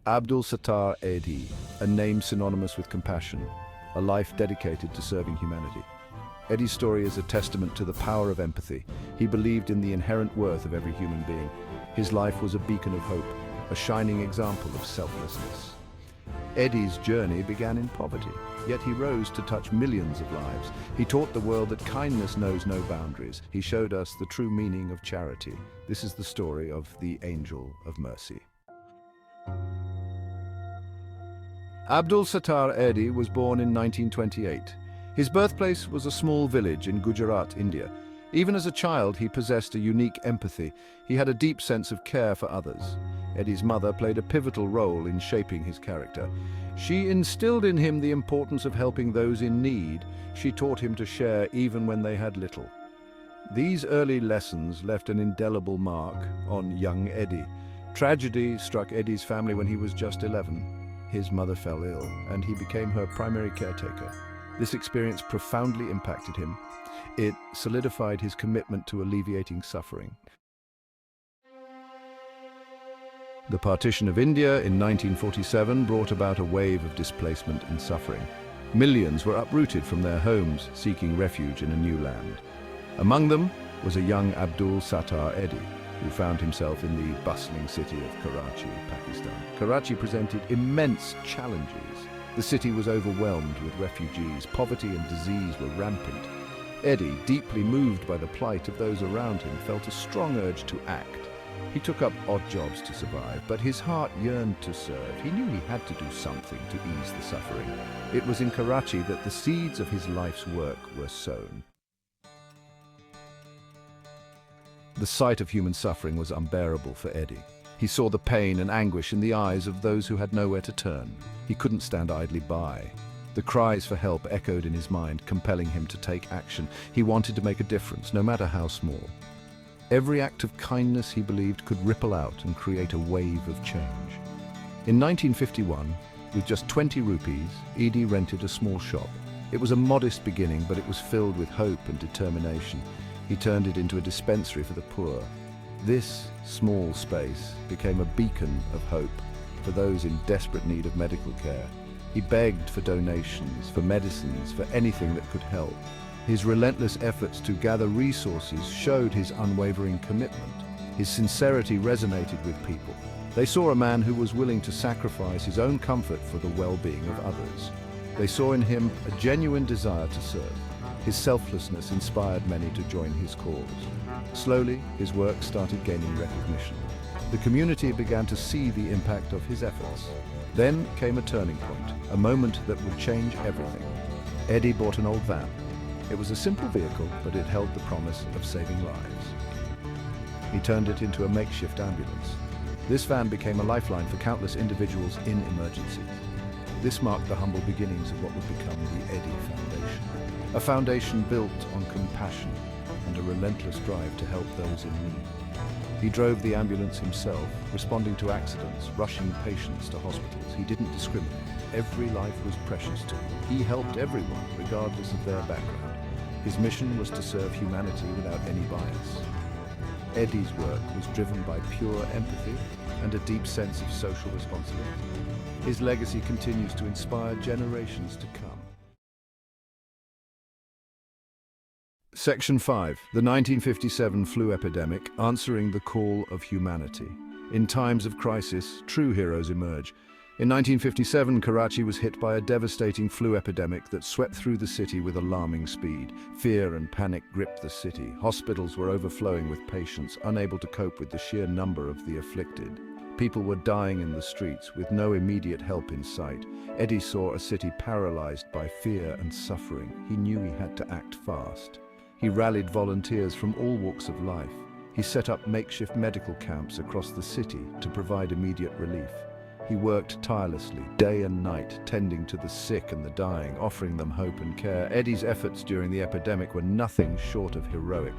Abdul Sattar Edhi, a name synonymous with compassion, a life dedicated to serving humanity. Edhi's story is a testament to the power of empathy. He believed in the inherent worth of every human being. His life was a beacon of hope, a shining example of selflessness. Edhi's journey began in poverty, yet he rose to touch millions of lives. He taught the world that kindness knows no boundaries. He showed us the true meaning of charity. This is the story of the Angel of Mercy. Abdul Sattar Edhi was born in 1928. His birthplace was a small village in Gujarat, India. Even as a child, he possessed a unique empathy. He had a deep sense of care for others. Edhi's mother played a pivotal role in shaping his character. She instilled in him the importance of helping those in need. She taught him to share even when they had little. These early lessons left an indelible mark on young Edhi. Tragedy struck Edhi's family when he was just 11. His mother fell ill, and he became her primary caretaker. This experience profoundly impacted him. It solidified his commitment to alleviating suffering. The partition of India in 1947 brought about a wave of displacement and suffering. Millions were uprooted from their homes, seeking refuge in a new land. Among them was a young Abdul Sattar Edhi, who found himself in the bustling city of Karachi, Pakistan. Karachi presented immense challenges. The city was overwhelmed with refugees. Poverty and disease were rampant. Edhi, deeply moved by the plight of those around him, felt a strong urge to act. He took up odd jobs to survive, but his heart yearned to serve. He knew he had to do something to ease the suffering. It was in Karachi that the seeds of his life's work were sown. The sight of human suffering was unbearable for Edhi. He saw the pain and anguish in the eyes of those who had nowhere to turn. He couldn't stand idly by. The cries for help echoed in his mind, compelling him to take action. He wanted to make a difference, no matter how small. Every act of kindness, he believed, could ripple out and create a wave of change. In 1951, with just 20 rupees, Eidhi rented a small shop. It was a modest beginning, but it was filled with hope and determination. He turned it into a dispensary for the poor. This small space became a beacon of hope for those in desperate need of medical care. He begged for donations, for medicines, for anything that could help. His relentless efforts to gather resources showed his unwavering commitment. His sincerity resonated with people. They saw a man who was willing to sacrifice his own comfort for the well-being of others. They saw in him a genuine desire to serve. His selflessness inspired many to join his cause. Slowly, his work started gaining recognition. The community began to see the impact of his efforts. Then came a turning point, a moment that would change everything. Edhi bought an old van. It was a simple vehicle, but it held the promise of saving lives. He turned it into a makeshift ambulance. This van became a lifeline for countless individuals in emergencies. This marked the humble beginnings of what would become the Edhi Foundation. A foundation built on compassion and a relentless drive to help those in need. He drove the ambulance himself, responding to accidents, rushing patients to hospitals. He didn't discriminate. Every life was precious to him. He helped everyone, regardless of their background. His mission was to serve humanity without any bias. Edhi's work was driven by pure empathy and a deep sense of social responsibility. His legacy continues to inspire generations to come. Section 5. The 1957 flu epidemic, answering the call of humanity. In times of crisis, true heroes emerge. In 1957, Karachi was hit by a devastating flu epidemic that swept through the city with alarming speed. Fear and panic gripped the city. Hospitals were overflowing with patients, unable to cope with the sheer number of the afflicted. People were dying in the streets with no immediate help in sight. Edhi saw a city paralyzed by fear and suffering. He knew he had to act fast. He rallied volunteers from all walks of life. He set up makeshift medical camps across the city to provide immediate relief. He worked tirelessly, day and night, tending to the sick and the dying, offering them hope and care. Edhi's efforts during the epidemic were nothing short of heroic.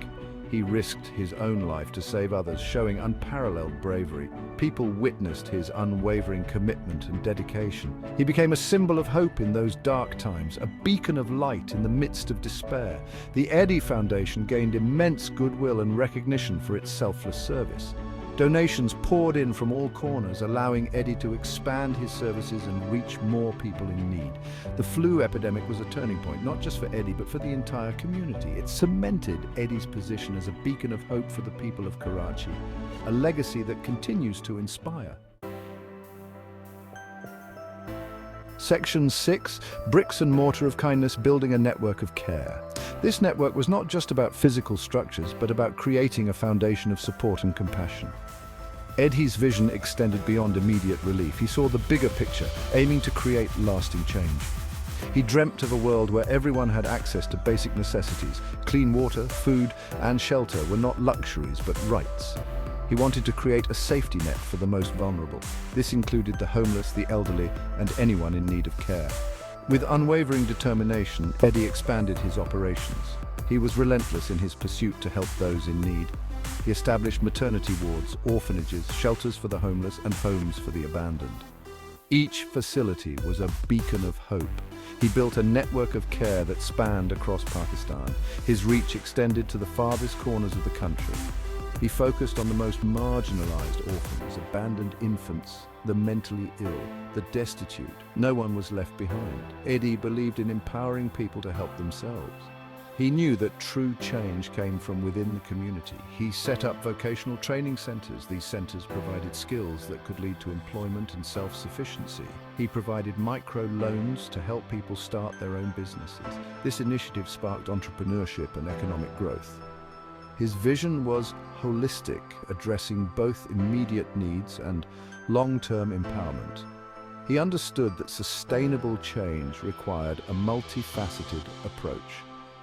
He risked his own life to save others, showing unparalleled bravery. People witnessed his unwavering commitment and dedication. He became a symbol of hope in those dark times, a beacon of light in the midst of despair. The Edhi Foundation gained immense goodwill and recognition for its selfless service. Donations poured in from all corners, allowing Edhi to expand his services and reach more people in need. The flu epidemic was a turning point, not just for Edhi, but for the entire community. It cemented Edhi's position as a beacon of hope for the people of Karachi, a legacy that continues to inspire. Section 6, Bricks and Mortar of Kindness, Building a Network of Care. This network was not just about physical structures, but about creating a foundation of support and compassion. Edhi's vision extended beyond immediate relief. He saw the bigger picture, aiming to create lasting change. He dreamt of a world where everyone had access to basic necessities. Clean water, food, and shelter were not luxuries, but rights. He wanted to create a safety net for the most vulnerable. This included the homeless, the elderly, and anyone in need of care. With unwavering determination, Edhi expanded his operations. He was relentless in his pursuit to help those in need. He established maternity wards, orphanages, shelters for the homeless, and homes for the abandoned. Each facility was a beacon of hope. He built a network of care that spanned across Pakistan. His reach extended to the farthest corners of the country. He focused on the most marginalized orphans, abandoned infants, the mentally ill, the destitute. No one was left behind. Edhi believed in empowering people to help themselves. He knew that true change came from within the community. He set up vocational training centers. These centers provided skills that could lead to employment and self-sufficiency. He provided micro-loans to help people start their own businesses. This initiative sparked entrepreneurship and economic growth. His vision was holistic, addressing both immediate needs and long-term empowerment. He understood that sustainable change required a multifaceted approach.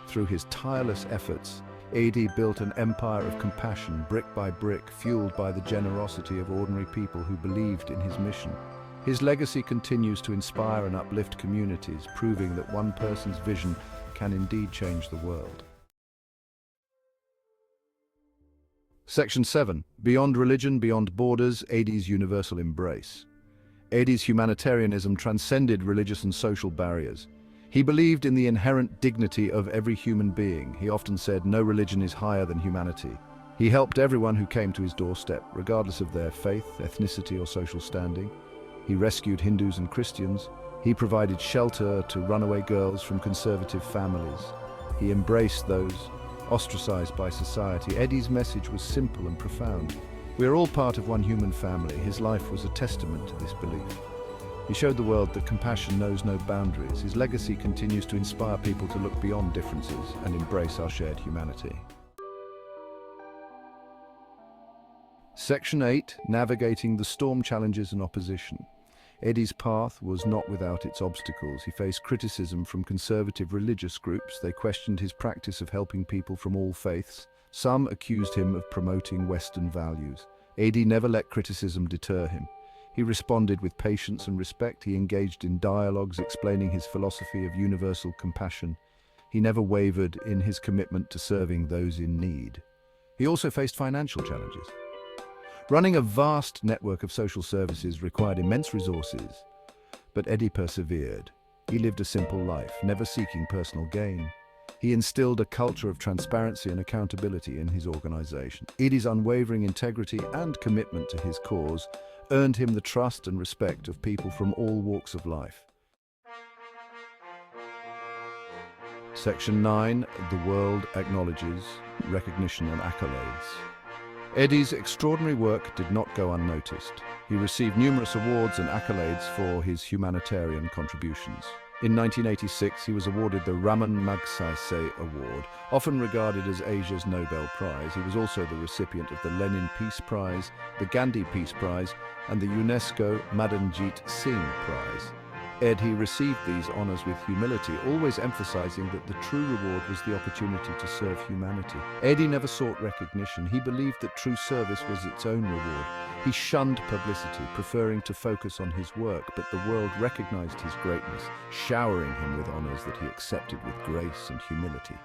Through his tireless efforts, Edhi built an empire of compassion, brick by brick, fueled by the generosity of ordinary people who believed in his mission. His legacy continues to inspire and uplift communities, proving that one person's vision can indeed change the world. Section 7. Beyond Religion, Beyond Borders, Edhi's Universal Embrace. Edhi's humanitarianism transcended religious and social barriers. He believed in the inherent dignity of every human being. He often said, "No religion is higher than humanity." He helped everyone who came to his doorstep, regardless of their faith, ethnicity, or social standing. He rescued Hindus and Christians. He provided shelter to runaway girls from conservative families. He embraced those ostracized by society. Edhi's message was simple and profound. We are all part of one human family. His life was a testament to this belief. He showed the world that compassion knows no boundaries. His legacy continues to inspire people to look beyond differences and embrace our shared humanity. Section 8. Navigating the storm, challenges and opposition. Edhi's path was not without its obstacles. He faced criticism from conservative religious groups. They questioned his practice of helping people from all faiths. Some accused him of promoting Western values. Edhi never let criticism deter him. He responded with patience and respect. He engaged in dialogues explaining his philosophy of universal compassion. He never wavered in his commitment to serving those in need. He also faced financial challenges. Running a vast network of social services required immense resources, but Edhi persevered. He lived a simple life, never seeking personal gain. He instilled a culture of transparency and accountability in his organization. Edhi's unwavering integrity and commitment to his cause earned him the trust and respect of people from all walks of life. Section 9. The world acknowledges recognition and accolades. Edhi's extraordinary work did not go unnoticed. He received numerous awards and accolades for his humanitarian contributions. In 1986, he was awarded the Raman Magsaysay Award, often regarded as Asia's Nobel Prize. He was also the recipient of the Lenin Peace Prize, the Gandhi Peace Prize, and the UNESCO Madanjit Singh Prize. Edhi received these honors with humility, always emphasizing that the true reward was the opportunity to serve humanity. Edhi never sought recognition. He believed that true service was its own reward. He shunned publicity, preferring to focus on his work, but the world recognized his greatness, showering him with honors that he accepted with grace and humility.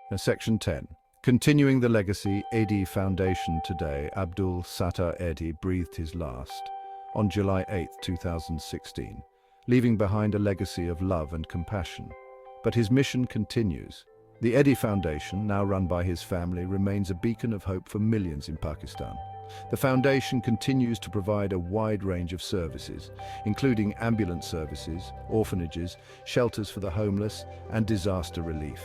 Now, Section 10. Continuing the legacy, Edhi Foundation today, Abdul Sattar Edhi breathed his last on July 8, 2016, leaving behind a legacy of love and compassion. But his mission continues. The Edhi Foundation, now run by his family, remains a beacon of hope for millions in Pakistan. The foundation continues to provide a wide range of services, including ambulance services, orphanages, shelters for the homeless, and disaster relief.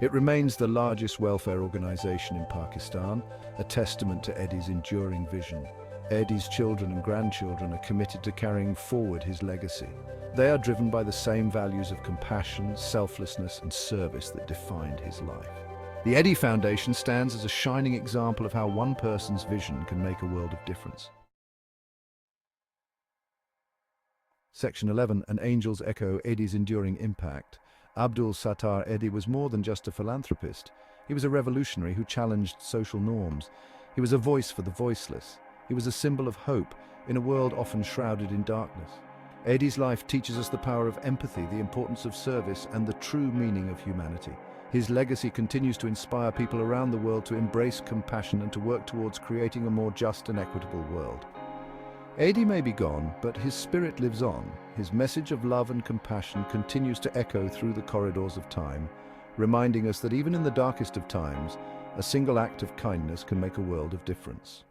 It remains the largest welfare organization in Pakistan, a testament to Edhi's enduring vision. Edhi's children and grandchildren are committed to carrying forward his legacy. They are driven by the same values of compassion, selflessness, and service that defined his life. The Edhi Foundation stands as a shining example of how one person's vision can make a world of difference. Section 11. An Angel's Echo: Edhi's Enduring Impact. Abdul Sattar Edhi was more than just a philanthropist. He was a revolutionary who challenged social norms. He was a voice for the voiceless. He was a symbol of hope in a world often shrouded in darkness. Edhi's life teaches us the power of empathy, the importance of service, and the true meaning of humanity. His legacy continues to inspire people around the world to embrace compassion and to work towards creating a more just and equitable world. Edhi may be gone, but his spirit lives on. His message of love and compassion continues to echo through the corridors of time, reminding us that even in the darkest of times, a single act of kindness can make a world of difference.